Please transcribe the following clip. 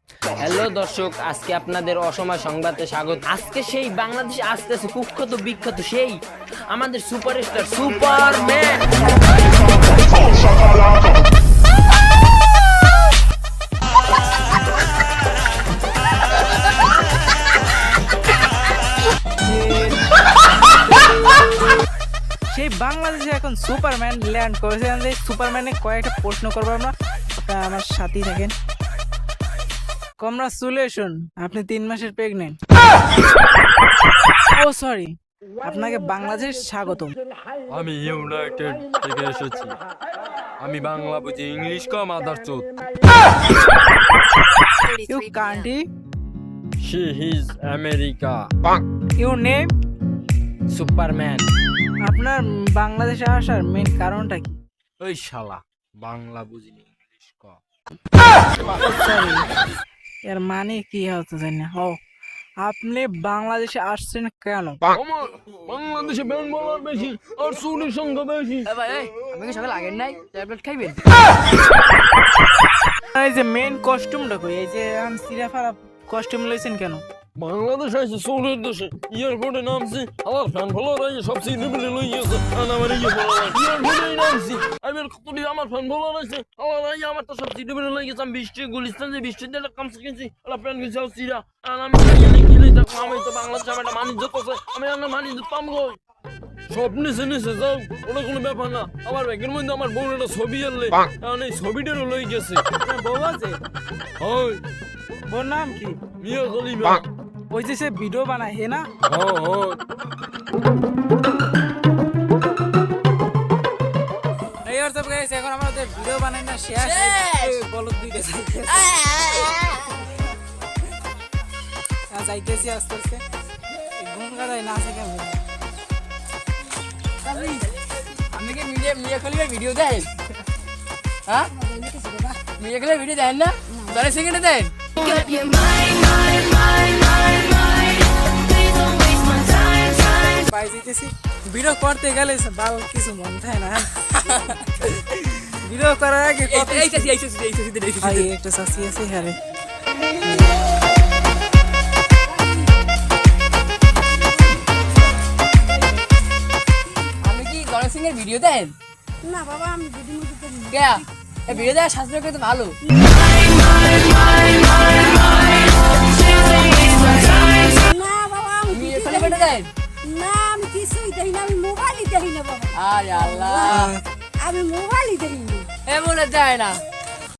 Hello দর্শক, আজকে আপনাদের অসময় সংবাদে স্বাগত। আজকে সেই বাংলাদেশে আসতেছে কুখ্যাত বিখ্যাত সেই আমাদের সুপারস্টার সুপারম্যান। সেই বাংলাদেশে এখন সুপারম্যান ল্যান্ড করেছে। সুপারম্যানে কয়েকটা প্রশ্ন করবো আমরা, আমার সাথেই থাকেন। কংগ্রাচুলেশন, আপনি 3 মাসের প্রেগনেন্ট। ও সরি, আপনাকে বাংলাদেশ স্বাগতম। আমি ইউনাইটেড থেকে এসেছি। আমি বাংলা বুঝি, ইংলিশ কম আদার চোদ। You country, she is America. You name. Superman. আপনার বাংলাদেশে আসার মেইন কারণটা কি? ওই শালা বাংলা বুঝিনি, ইংলিশ কম। সরি, এর মানে কি হতে জানি না। ও, আপনি বাংলাদেশে আসছেন কেন? আমার বাংলাদেশে ব্যান্ড বলার বেশি আর চুরির সংখ্যা বেশি। আমাকে সকাল আগের নাই ট্যাবলেট খাইবেন? এই যে মেইন কস্টিউমটা কই? এই যে সিরাফারা কস্টিউম লইছেন কেন? বাংলাদেশ আছে চোরের দেশে। এয়ারপোর্টে নামছি, আমার ফ্যান ফলোয়ার আছে সব সিনেমেলে লই গেছে। আর আমার এই এয়ারপোর্টে নামছি, আমি কতটি আমার ফ্যান ফলোয়ার আছে। আমার তো সব সিনেমেলে লই গেছে। আমি 20 গুলিস্তান যে 20 টাকা কামছে কিনছি, আর প্যান্ট কিনছি আর সিরা। আর আমি গেলেই থাকবো। আমি তো বাংলাদেশে আমার একটা মানিজ্য আছে, আমি আমার মানিজ্য পাম গো। সব নিচে নিচে যাও, ওটা কোনো ব্যাপার না। আমার ব্যাগের মধ্যে আমার বউর একটা ছবি আনলে, কারণ এই ছবিটারও লই গেছে। বউ আছে? হয় বউর নাম কি? মিয়া খলিফা। ওই যে সে ভিডিও বানায় হে না? এই হোয়াটসঅ্যাপ গাইস, এখন আমরা ওদের ভিডিও বানাই না, শেয়ার বলদ দুইটা যাইতেছি আস্তে আস্তে। ঘুম কাটায় না আছে কেমন? আমি কি মিয়া খলিফার ভিডিও দেন? হ্যাঁ, মিয়া খলিফার ভিডিও দেন না? 10 সেকেন্ডে দেন। পাই যাইতেছি। ভিডিও করতে গেলে বাল কিছু মন থাকে না। ভিডিও করার আগে একটা শাসি আছে। হ্যাঁ, আমি কি গণেশ সিং এর ভিডিও দেন? না বাবা, আমি ভিডিও করি না। কে এই ভিডিও দেওয়ার শাস্ত্র কিন্তু ভালো। না বাবা, আমি মিয়া ভিডিও খলিফাটা দেই না। দেন? না, আমি কিছুই দেই না, আমি মোবাইলই দেই না বাবা। আরে আল্লাহ, আমি মোবাইলই দেই না। এমন দেয় না।